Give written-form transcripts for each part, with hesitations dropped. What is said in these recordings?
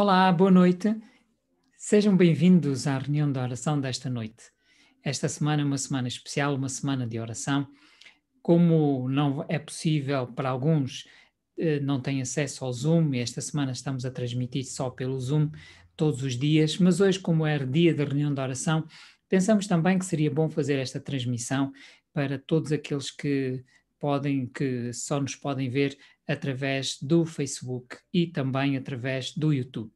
Olá, boa noite. Sejam bem-vindos à reunião da oração desta noite. Esta semana é uma semana especial, uma semana de oração. Como não é possível para alguns, não têm acesso ao Zoom, e esta semana estamos a transmitir só pelo Zoom todos os dias, mas hoje, como é dia da reunião de oração, pensamos também que seria bom fazer esta transmissão para todos aqueles que só nos podem ver através do Facebook e também através do YouTube.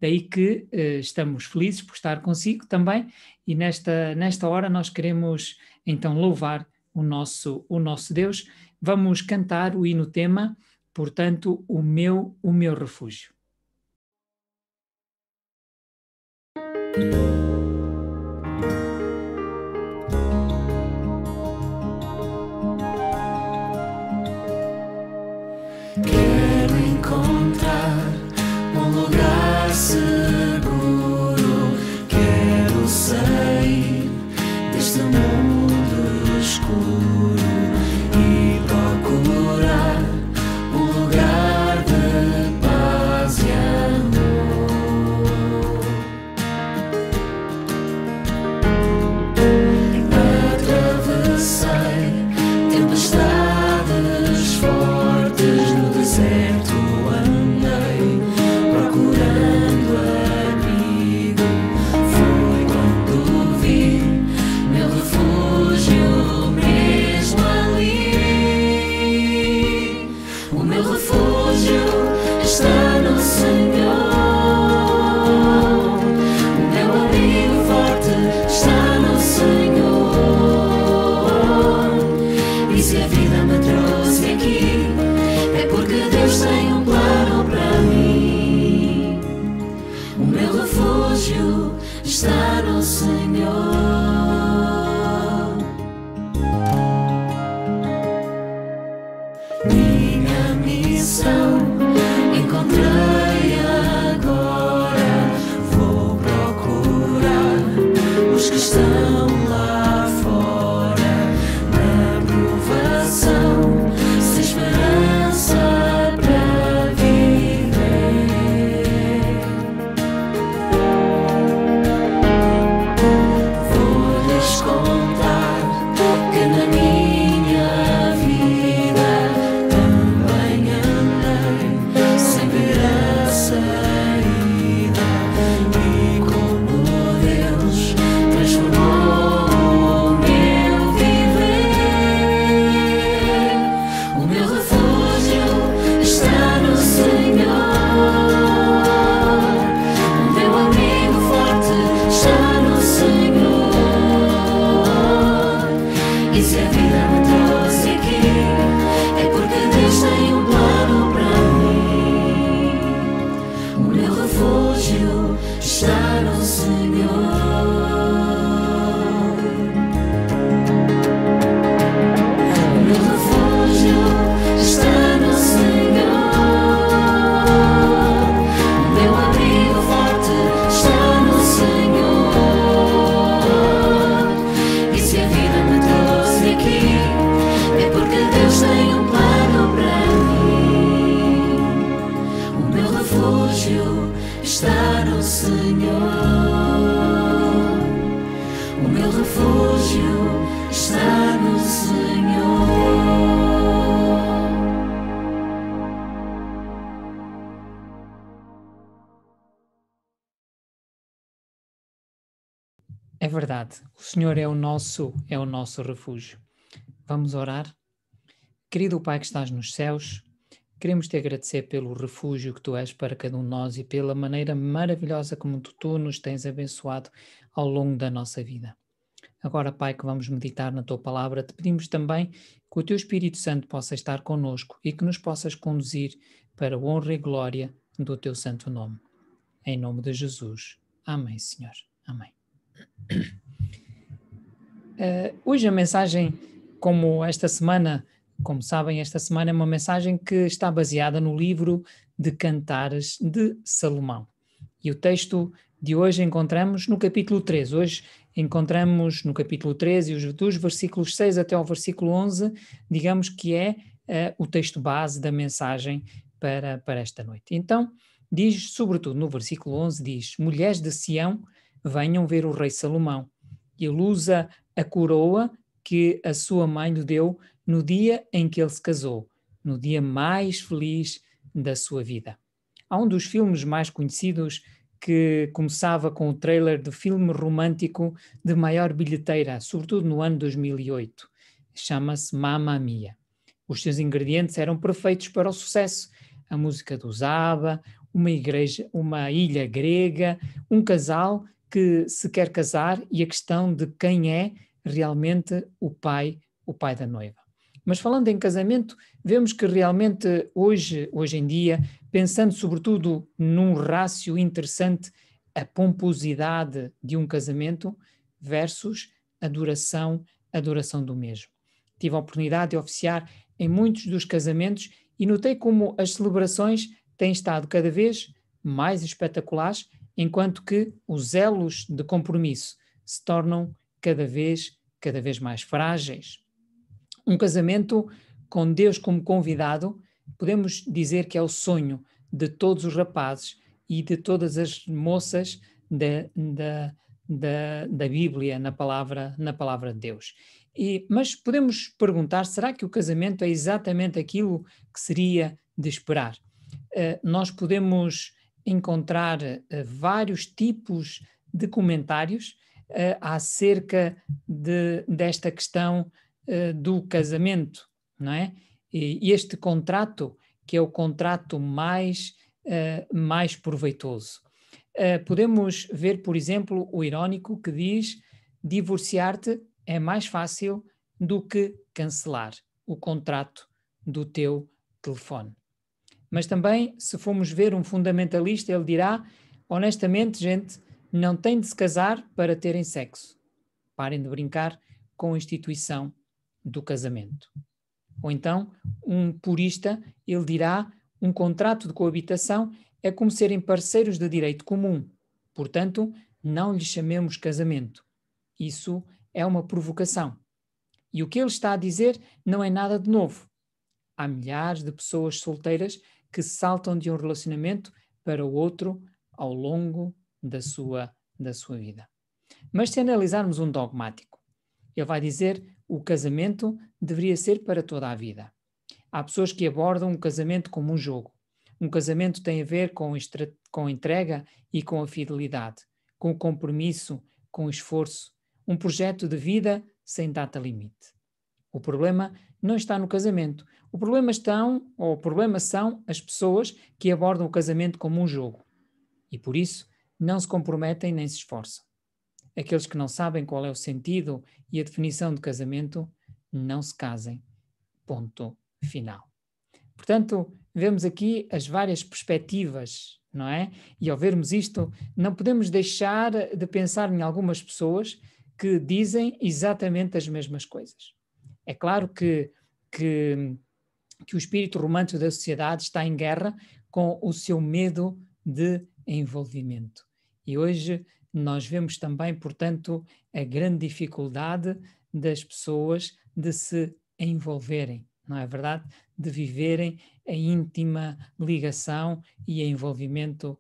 Daí que estamos felizes por estar consigo também, e nesta hora nós queremos então louvar o nosso Deus. Vamos cantar o hino tema, portanto, o meu refúgio. Quero encontrar um lugar seguro, quero sair deste mundo escuro e procurar um lugar de paz e amor. Atravessei tempestades fortes no deserto, andei procurando abrigo. Foi quando vi meu refúgio mesmo ali. O meu refúgio está no Senhor. O meu abrigo forte está no Senhor. E se a vida me trouxe aqui, é porque Deus tem um plano para mim. O meu refúgio está no Senhor. Minha missão encontrei agora. Vou procurar os que estão lá fora, na provação, sem esperança para viver. Vou-lhes contar que na minha vida também andei sem ver a saída, e como Deus transformou o meu viver. O meu refúgio está no Senhor. O meu abrigo forte está no Senhor. E se a vida me trouxe aqui, é porque Deus tem um plano para mim. O meu refúgio está no Senhor. O meu refúgio está no Senhor. O meu abrigo forte está no Senhor. E se a vida me trouxe aqui, é porque Deus tem um plano para mim. O meu refúgio está no Senhor. O meu refúgio está no Senhor. É verdade, o Senhor é o nosso refúgio. Vamos orar? Querido Pai que estás nos céus, queremos te agradecer pelo refúgio que tu és para cada um de nós e pela maneira maravilhosa como tu nos tens abençoado ao longo da nossa vida. Agora, Pai, que vamos meditar na tua palavra, te pedimos também que o teu Espírito Santo possa estar connosco e que nos possas conduzir para a honra e glória do teu santo nome. Em nome de Jesus. Amém, Senhor. Amém. Hoje a mensagem, como sabem, esta semana é uma mensagem que está baseada no livro de Cantares de Salomão. E o texto de hoje encontramos no capítulo 3. Hoje encontramos no capítulo 13 e dos versículos 6 até ao versículo 11, digamos que é o texto base da mensagem para esta noite. Então, diz, sobretudo no versículo 11, diz: mulheres de Sião, venham ver o rei Salomão. Ele usa a coroa que a sua mãe lhe deu no dia em que ele se casou, no dia mais feliz da sua vida. Há um dos filmes mais conhecidos que começava com o trailer do filme romântico de maior bilheteira, sobretudo no ano 2008. Chama-se Mamma Mia. Os seus ingredientes eram perfeitos para o sucesso. A música do ABBA, uma ilha grega, um casal que se quer casar e a questão de quem é realmente o pai da noiva. Mas falando em casamento, vemos que realmente hoje em dia, pensando sobretudo num rácio interessante, a pomposidade de um casamento versus a duração do mesmo. Tive a oportunidade de oficiar em muitos dos casamentos e notei como as celebrações têm estado cada vez mais espetaculares, enquanto que os elos de compromisso se tornam cada vez mais frágeis. Um casamento com Deus como convidado, podemos dizer que é o sonho de todos os rapazes e de todas as moças da Bíblia, na palavra de Deus. Mas podemos perguntar, será que o casamento é exatamente aquilo que seria de esperar? Nós podemos encontrar vários tipos de comentários acerca desta questão do casamento, não é? E este contrato, que é o contrato mais proveitoso. Podemos ver, por exemplo, o irónico que diz: divorciar-te é mais fácil do que cancelar o contrato do teu telefone. Mas também, se formos ver um fundamentalista, ele dirá: honestamente, gente, não tem de se casar para terem sexo. Parem de brincar com a instituição do casamento. Ou então, um purista, ele dirá: um contrato de coabitação é como serem parceiros de direito comum. Portanto, não lhe chamemos casamento. Isso é uma provocação. E o que ele está a dizer não é nada de novo. Há milhares de pessoas solteiras que saltam de um relacionamento para o outro ao longo da sua vida. Mas se analisarmos um dogmático, ele vai dizer: o casamento deveria ser para toda a vida. Há pessoas que abordam o casamento como um jogo. Um casamento tem a ver com a entrega e com a fidelidade, com o compromisso, com o esforço, um projeto de vida sem data limite. O problema não está no casamento. O problema são as pessoas que abordam o casamento como um jogo e, por isso, não se comprometem nem se esforçam. Aqueles que não sabem qual é o sentido e a definição de casamento, não se casem. Ponto final. Portanto, vemos aqui as várias perspectivas, não é? E ao vermos isto, não podemos deixar de pensar em algumas pessoas que dizem exatamente as mesmas coisas. É claro que o espírito romântico da sociedade está em guerra com o seu medo de envolvimento. E hoje nós vemos também, portanto, a grande dificuldade das pessoas de se envolverem, não é verdade? De viverem a íntima ligação e envolvimento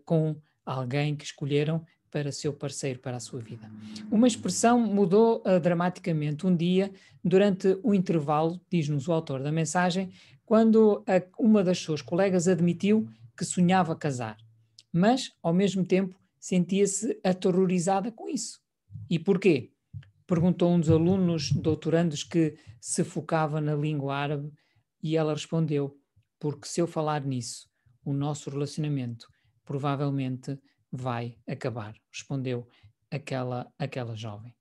com alguém que escolheram para seu parceiro, para a sua vida. Uma expressão mudou dramaticamente um dia, durante o intervalo, diz-nos o autor da mensagem, quando uma das suas colegas admitiu que sonhava casar, mas, ao mesmo tempo, sentia-se aterrorizada com isso. E porquê? Perguntou um dos alunos doutorandos que se focava na língua árabe e ela respondeu: porque se eu falar nisso, o nosso relacionamento provavelmente vai acabar, respondeu aquela jovem.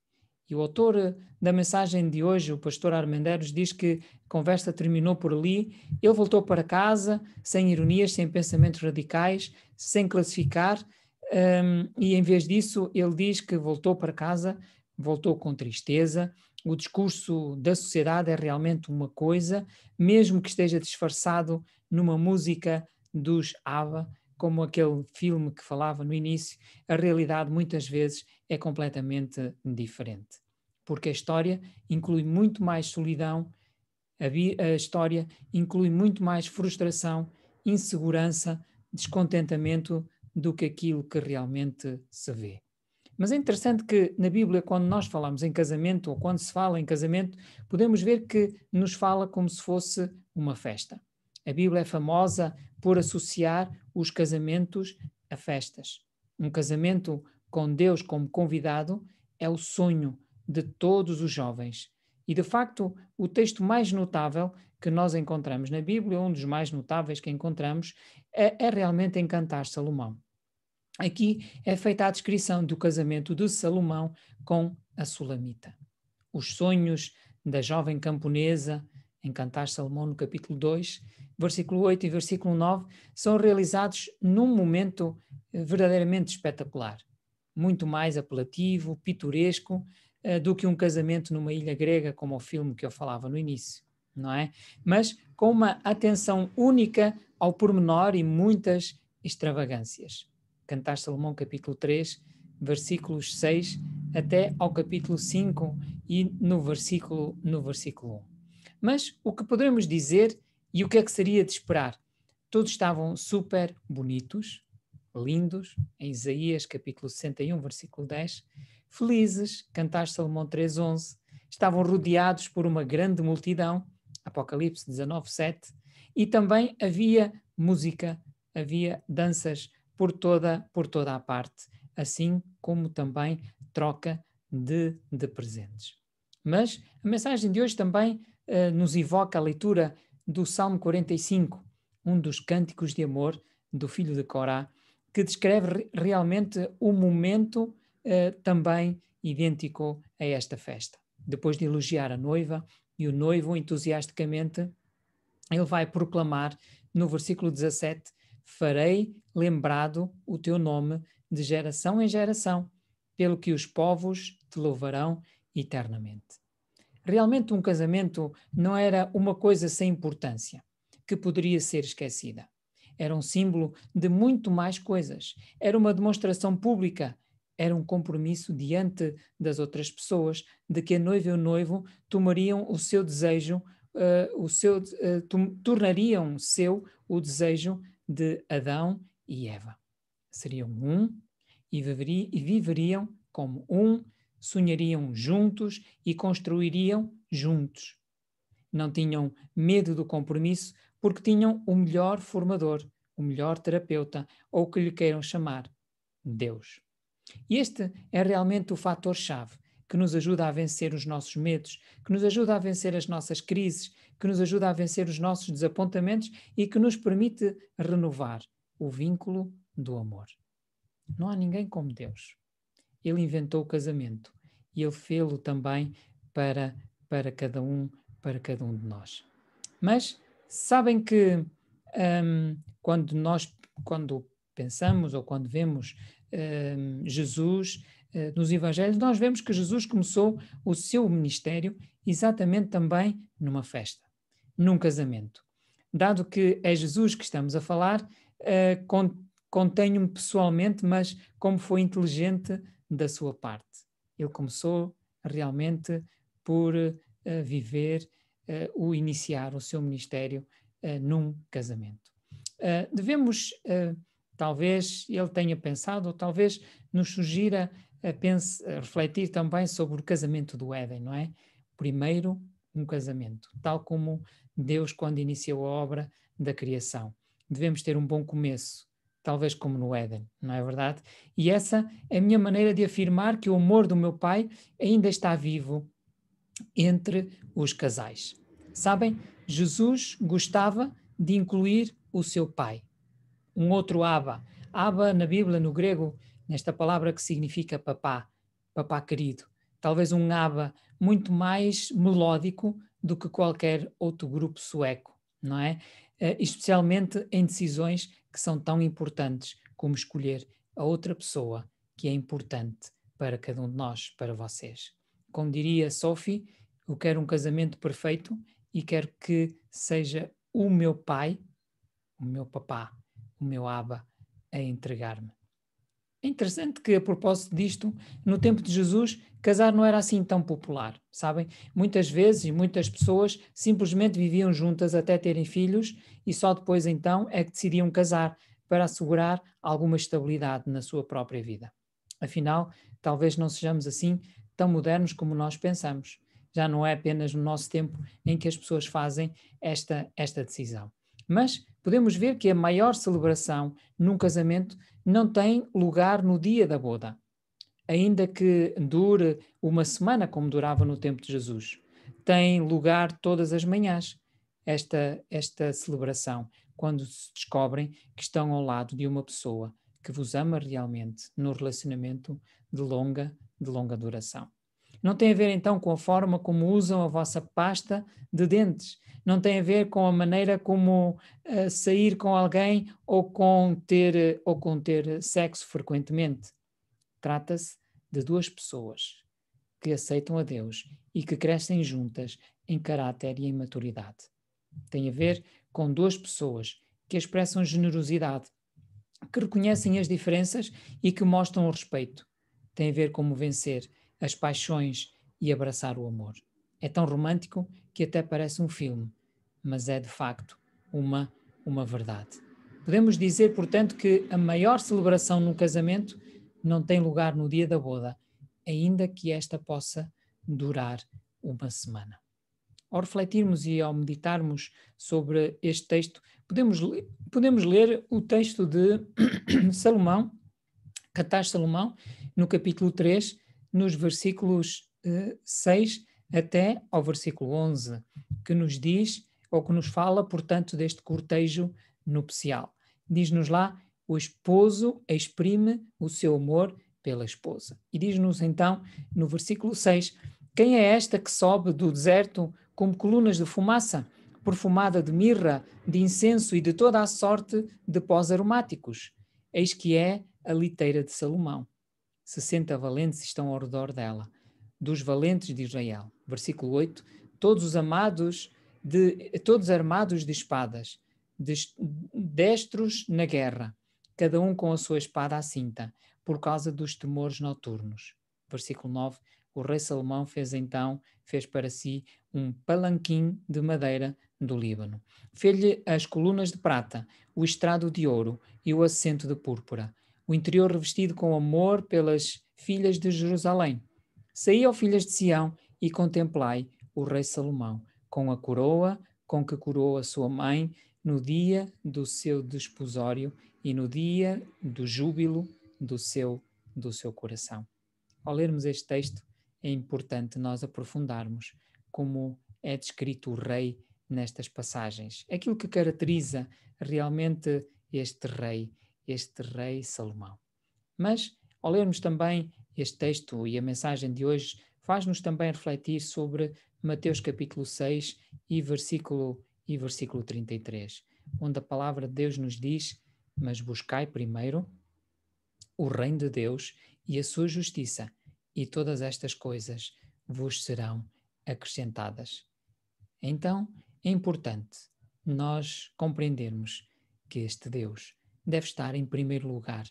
E o autor da mensagem de hoje, o pastor Armendeiros, diz que a conversa terminou por ali. Ele voltou para casa, sem ironias, sem pensamentos radicais, sem classificar, e em vez disso ele diz que voltou para casa, voltou com tristeza. O discurso da sociedade é realmente uma coisa, mesmo que esteja disfarçado numa música dos ABBA, como aquele filme que falava no início, a realidade muitas vezes é completamente diferente. Porque a história inclui muito mais solidão, a história inclui muito mais frustração, insegurança descontentamento do que aquilo que realmente se vê. Mas é interessante que na Bíblia, quando nós falamos em casamento, ou quando se fala em casamento, podemos ver que nos fala como se fosse uma festa. A Bíblia é famosa por associar os casamentos a festas. Um casamento com Deus como convidado é o sonho de todos os jovens. E, de facto, o texto mais notável que nós encontramos na Bíblia, um dos mais notáveis que encontramos, é realmente em Cantares de Salomão. Aqui é feita a descrição do casamento de Salomão com a Sulamita. Os sonhos da jovem camponesa, em Cantares de Salomão, no capítulo 2, versículo 8 e versículo 9, são realizados num momento verdadeiramente espetacular, muito mais apelativo, pitoresco, do que um casamento numa ilha grega, como o filme que eu falava no início, não é? Mas com uma atenção única ao pormenor e muitas extravagâncias. Cantares de Salomão, capítulo 3, versículos 6 até ao capítulo 5 e no versículo 1. Mas o que poderemos dizer e o que é que seria de esperar? Todos estavam super bonitos, lindos, em Isaías, capítulo 61, versículo 10, felizes, Cantares de Salomão 3:11, estavam rodeados por uma grande multidão, Apocalipse 19:7, e também havia música, havia danças por toda a parte, assim como também troca de presentes. Mas a mensagem de hoje também nos evoca a leitura do Salmo 45, um dos cânticos de amor do filho de Corá, que descreve realmente o momento também idêntico a esta festa. Depois de elogiar a noiva e o noivo entusiasticamente, ele vai proclamar no versículo 17: farei lembrado o teu nome de geração em geração, pelo que os povos te louvarão eternamente. Realmente um casamento não era uma coisa sem importância, que poderia ser esquecida. Era um símbolo de muito mais coisas. Era uma demonstração pública. Era um compromisso diante das outras pessoas de que a noiva e o noivo tomariam o seu desejo, tornariam seu o desejo de Adão e Eva. Seriam um e viveriam como um, sonhariam juntos e construiriam juntos. Não tinham medo do compromisso porque tinham o melhor formador, o melhor terapeuta, ou o que lhe queiram chamar, Deus. E este é realmente o fator-chave que nos ajuda a vencer os nossos medos, que nos ajuda a vencer as nossas crises, que nos ajuda a vencer os nossos desapontamentos e que nos permite renovar o vínculo do amor. Não há ninguém como Deus. Ele inventou o casamento e ele fê-lo também para cada um de nós. Mas sabem que quando pensamos ou quando vemos Jesus nos Evangelhos, nós vemos que Jesus começou o seu ministério exatamente também numa festa, num casamento. Dado que é Jesus que estamos a falar, contenho-me pessoalmente, mas como foi inteligente da sua parte. Ele começou realmente por iniciar o seu ministério num casamento. Devemos, talvez ele tenha pensado, ou talvez nos sugira a refletir também sobre o casamento do Éden, não é? Primeiro, um casamento, tal como Deus quando iniciou a obra da criação. Devemos ter um bom começo, talvez como no Éden, não é verdade? E essa é a minha maneira de afirmar que o amor do meu Pai ainda está vivo entre os casais. Sabem, Jesus gostava de incluir o seu Pai. Um outro Abba. Abba na Bíblia, no grego, nesta palavra que significa papá, papá querido. Talvez um Abba muito mais melódico do que qualquer outro grupo sueco, não é? Especialmente em decisões que são tão importantes como escolher a outra pessoa que é importante para cada um de nós, para vocês. Como diria Sophie, eu quero um casamento perfeito e quero que seja o meu pai, o meu papá, o meu Abba a entregar-me. É interessante que, a propósito disto, no tempo de Jesus, casar não era assim tão popular, sabem? Muitas vezes, muitas pessoas simplesmente viviam juntas até terem filhos e só depois então é que decidiam casar para assegurar alguma estabilidade na sua própria vida. Afinal, talvez não sejamos assim tão modernos como nós pensamos. Já não é apenas no nosso tempo em que as pessoas fazem esta decisão. Mas podemos ver que a maior celebração num casamento não tem lugar no dia da boda, ainda que dure uma semana, como durava no tempo de Jesus. Tem lugar todas as manhãs, esta celebração, quando se descobrem que estão ao lado de uma pessoa que vos ama realmente, no relacionamento de longa duração. Não tem a ver então com a forma como usam a vossa pasta de dentes, não tem a ver com a maneira como sair com alguém ou com ter sexo frequentemente. Trata-se de duas pessoas que aceitam a Deus e que crescem juntas em caráter e em maturidade. Tem a ver com duas pessoas que expressam generosidade, que reconhecem as diferenças e que mostram o respeito. Tem a ver como vencer as paixões e abraçar o amor. É tão romântico que até parece um filme, mas é de facto uma verdade. Podemos dizer, portanto, que a maior celebração num casamento não tem lugar no dia da boda, ainda que esta possa durar uma semana. Ao refletirmos e ao meditarmos sobre este texto, podemos ler o texto de Salomão, Cantares de Salomão, no capítulo 3, nos versículos 6 até ao versículo 11, que nos diz, ou que nos fala, portanto, deste cortejo nupcial. Diz-nos lá, o esposo exprime o seu amor pela esposa. E diz-nos então, no versículo 6, quem é esta que sobe do deserto como colunas de fumaça, perfumada de mirra, de incenso e de toda a sorte de pós aromáticos? Eis que é a liteira de Salomão. 60 valentes estão ao redor dela, dos valentes de Israel. Versículo 8, todos armados de espadas, destros na guerra, cada um com a sua espada à cinta, por causa dos temores noturnos. Versículo 9, o rei Salomão fez para si um palanquim de madeira do Líbano. Fez-lhe as colunas de prata, o estrado de ouro e o assento de púrpura, o interior revestido com amor pelas filhas de Jerusalém. Saí, ó filhas de Sião, e contemplai o rei Salomão, com a coroa com que coroou a sua mãe no dia do seu desposório e no dia do júbilo do seu coração. Ao lermos este texto, é importante nós aprofundarmos como é descrito o rei nestas passagens. Aquilo que caracteriza realmente este rei Salomão. Mas, ao lermos também este texto e a mensagem de hoje, faz-nos também refletir sobre Mateus capítulo 6 e versículo 33, onde a palavra de Deus nos diz, mas buscai primeiro o reino de Deus e a sua justiça, e todas estas coisas vos serão acrescentadas. Então, é importante nós compreendermos que este Deus deve estar em primeiro lugar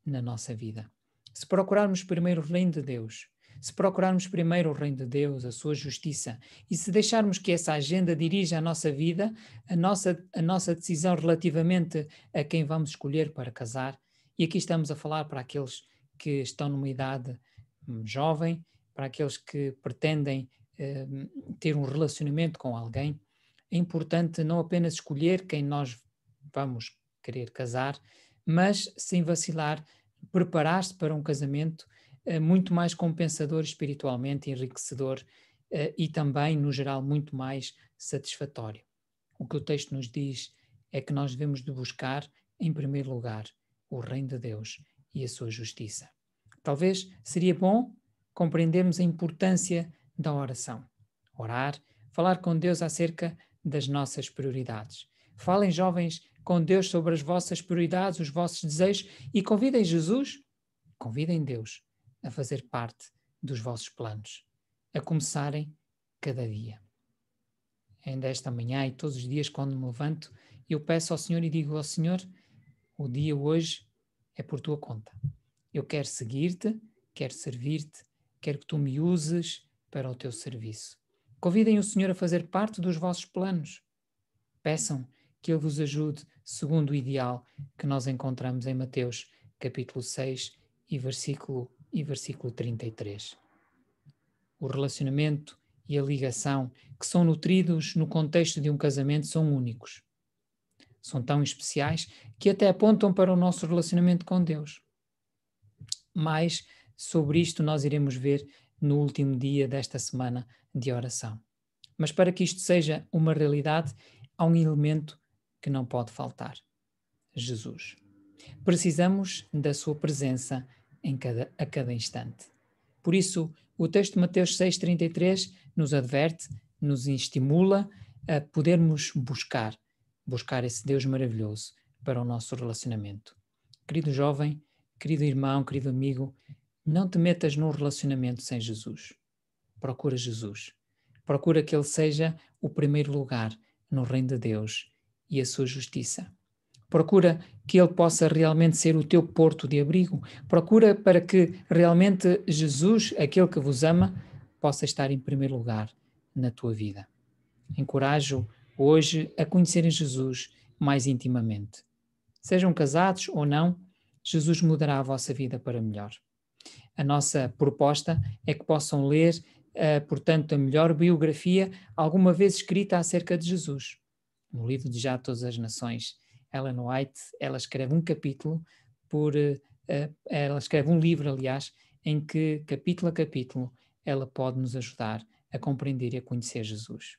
na nossa vida. Se procurarmos primeiro o reino de Deus, se procurarmos primeiro o reino de Deus, a sua justiça, e se deixarmos que essa agenda dirija a nossa vida, a nossa decisão relativamente a quem vamos escolher para casar, e aqui estamos a falar para aqueles que estão numa idade jovem, para aqueles que pretendem ter um relacionamento com alguém, é importante não apenas escolher quem nós vamos querer casar, mas, sem vacilar, preparar-se para um casamento muito mais compensador espiritualmente, enriquecedor e também, no geral, muito mais satisfatório. O que o texto nos diz é que nós devemos de buscar, em primeiro lugar, o reino de Deus e a sua justiça. Talvez seria bom compreendermos a importância da oração. Orar, falar com Deus acerca das nossas prioridades. Falem, jovens, com Deus sobre as vossas prioridades, os vossos desejos e convidem Jesus, convidem Deus a fazer parte dos vossos planos, a começarem cada dia. Ainda esta manhã e todos os dias quando me levanto, eu peço ao Senhor e digo ao Senhor, o dia hoje é por tua conta. Eu quero seguir-te, quero servir-te, quero que tu me uses para o teu serviço. Convidem o Senhor a fazer parte dos vossos planos. Peçam que Ele vos ajude segundo o ideal que nós encontramos em Mateus capítulo 6 e versículo 33. O relacionamento e a ligação que são nutridos no contexto de um casamento são únicos. São tão especiais que até apontam para o nosso relacionamento com Deus. Mas sobre isto nós iremos ver no último dia desta semana de oração. Mas para que isto seja uma realidade, há um elemento que não pode faltar: Jesus. Precisamos da sua presença a cada instante. Por isso, o texto de Mateus 6,33 nos adverte, nos estimula a podermos buscar esse Deus maravilhoso para o nosso relacionamento. Querido jovem, querido irmão, querido amigo, não te metas num relacionamento sem Jesus. Procura Jesus. Procura que Ele seja o primeiro lugar no reino de Deus e a sua justiça. Procura que Ele possa realmente ser o teu porto de abrigo. Procura para que realmente Jesus, aquele que vos ama, possa estar em primeiro lugar na tua vida. Encorajo hoje a conhecerem Jesus mais intimamente. Sejam casados ou não, Jesus mudará a vossa vida para melhor. A nossa proposta é que possam ler, portanto, a melhor biografia alguma vez escrita acerca de Jesus. No livro de Já Todas as Nações, Ellen White, ela escreve um capítulo ela escreve um livro, aliás, em que, capítulo a capítulo, ela pode nos ajudar a compreender e a conhecer Jesus.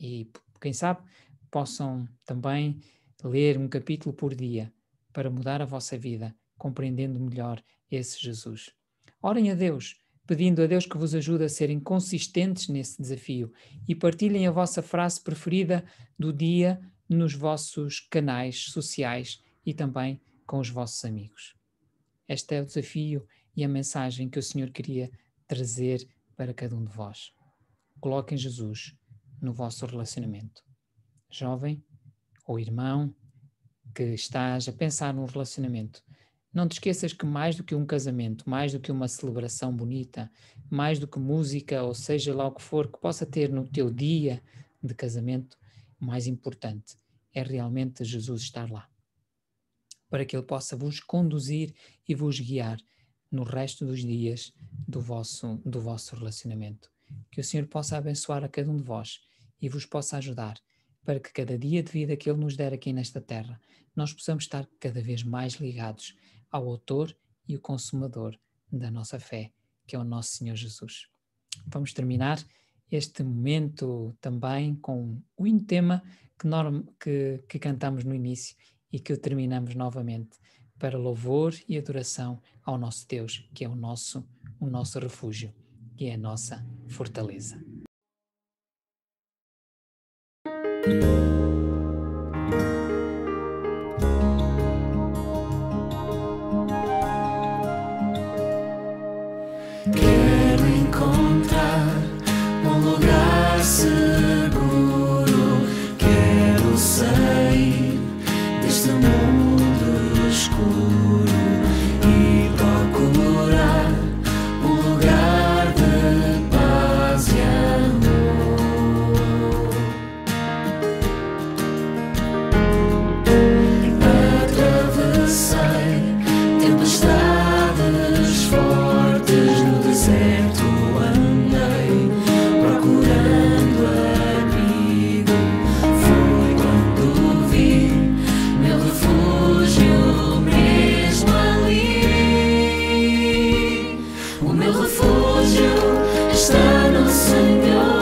E, quem sabe, possam também ler um capítulo por dia para mudar a vossa vida, compreendendo melhor esse Jesus. Orem a Deus, pedindo a Deus que vos ajude a serem consistentes nesse desafio e partilhem a vossa frase preferida do dia nos vossos canais sociais e também com os vossos amigos. Este é o desafio e a mensagem que o Senhor queria trazer para cada um de vós. Coloquem Jesus no vosso relacionamento. Jovem ou irmão que estás a pensar num relacionamento, não te esqueças que mais do que um casamento, mais do que uma celebração bonita, mais do que música, ou seja lá o que for que possa ter no teu dia de casamento, o mais importante é realmente Jesus estar lá, para que Ele possa vos conduzir e vos guiar no resto dos dias do vosso relacionamento. Que o Senhor possa abençoar a cada um de vós e vos possa ajudar para que cada dia de vida que Ele nos der aqui nesta terra, nós possamos estar cada vez mais ligados ao autor e o consumador da nossa fé, que é o nosso Senhor Jesus. Vamos terminar este momento também com o hino tema que cantamos no início e que terminamos novamente para louvor e adoração ao nosso Deus, que é o nosso refúgio, que é a nossa fortaleza. Quero encontrar um lugar seguro, quero sair deste mundo escuro e procurar um lugar de paz e amor. Atravessei tempestades fortes no deserto, andei procurando abrigo. Foi quando vi meu refúgio mesmo ali. O meu refúgio está no Senhor.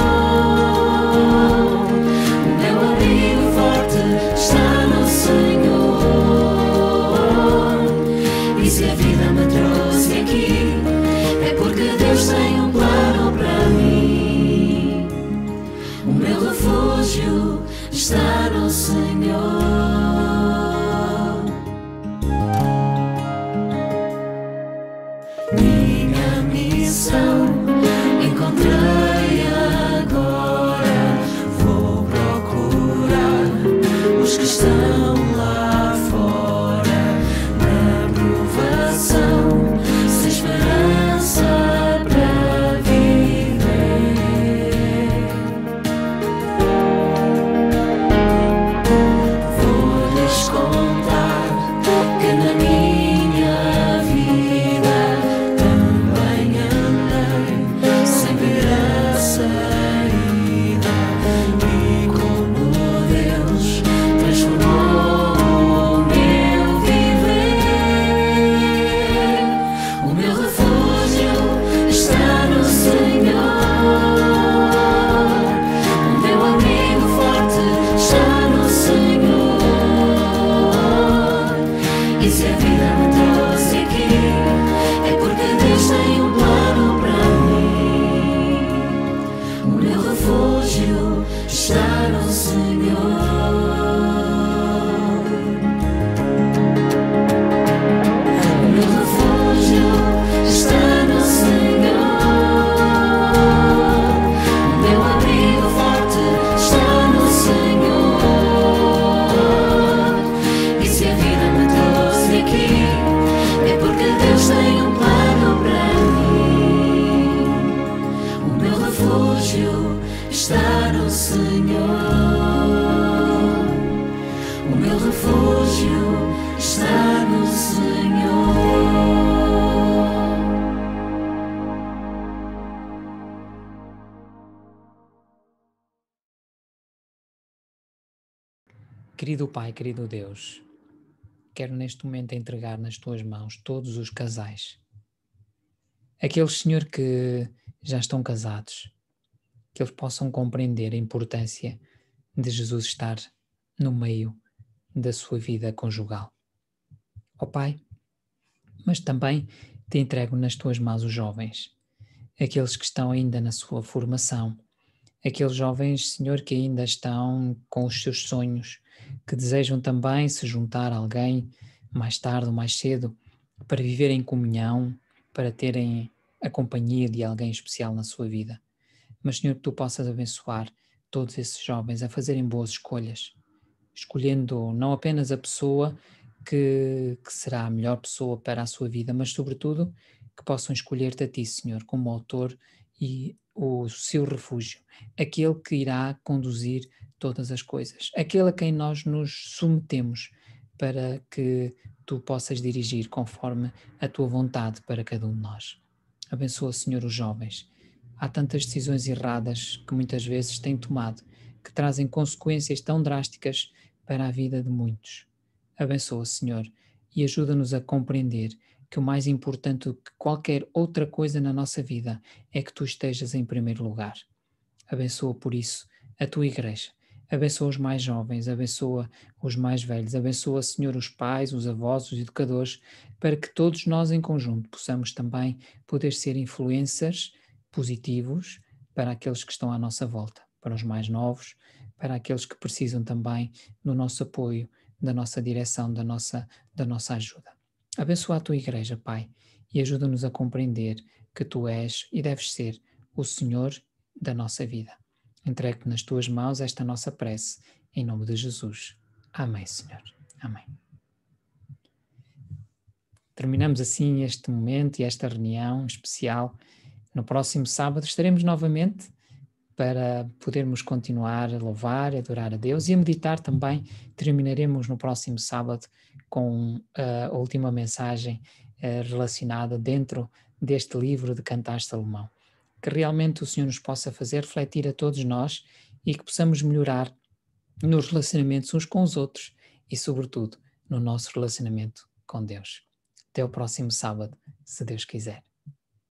O meu abrigo forte está no Senhor. E se a vida me trouxe aqui, é porque Deus tem um plano para mim. O meu refúgio está no Senhor. Minha missão encontrei agora. Vou procurar os que estão lá fora, na provação, sem esperança para viver. me trouxe aqui é porque Deus tem um plano para mim. O meu refúgio está no Senhor. O meu refúgio está no Senhor. O meu abrigo forte está no Senhor. E se a vida me trouxe aqui é porque Deus tem um plano para mim. O meu refúgio está no Senhor. O meu refúgio está no Senhor. Querido Pai, querido Deus, quero neste momento entregar nas Tuas mãos todos os casais. Aqueles, Senhor, que já estão casados, que eles possam compreender a importância de Jesus estar no meio da sua vida conjugal. Ó Pai, mas também te entrego nas Tuas mãos os jovens, aqueles que estão ainda na sua formação, aqueles jovens, Senhor, que ainda estão com os seus sonhos, que desejam também se juntar a alguém mais tarde ou mais cedo para viver em comunhão, para terem a companhia de alguém especial na sua vida. Mas, Senhor, que Tu possas abençoar todos esses jovens a fazerem boas escolhas, escolhendo não apenas a pessoa que será a melhor pessoa para a sua vida, mas, sobretudo, que possam escolher-te a Ti, Senhor, como autor e o seu refúgio, aquele que irá conduzir todas as coisas, aquele a quem nós nos submetemos para que Tu possas dirigir conforme a Tua vontade para cada um de nós. Abençoa, Senhor, os jovens. Há tantas decisões erradas que muitas vezes têm tomado, que trazem consequências tão drásticas para a vida de muitos. Abençoa, Senhor, e ajuda-nos a compreender que o mais importante do que qualquer outra coisa na nossa vida é que Tu estejas em primeiro lugar. Abençoa, por isso, a Tua Igreja. Abençoa os mais jovens, abençoa os mais velhos, abençoa, Senhor, os pais, os avós, os educadores, para que todos nós em conjunto possamos também poder ser influencers positivos para aqueles que estão à nossa volta, para os mais novos, para aqueles que precisam também do nosso apoio, da nossa direção, da nossa ajuda. Abençoa a Tua Igreja, Pai, e ajuda-nos a compreender que Tu és e deves ser o Senhor da nossa vida. Entrego nas Tuas mãos esta nossa prece, em nome de Jesus. Amém, Senhor. Amém. Terminamos assim este momento e esta reunião especial. No próximo sábado estaremos novamente para podermos continuar a louvar, a adorar a Deus e a meditar também. Terminaremos no próximo sábado com a última mensagem relacionada dentro deste livro de Cantares de Salomão. Que realmente o Senhor nos possa fazer refletir a todos nós e que possamos melhorar nos relacionamentos uns com os outros e, sobretudo, no nosso relacionamento com Deus. Até o próximo sábado, se Deus quiser.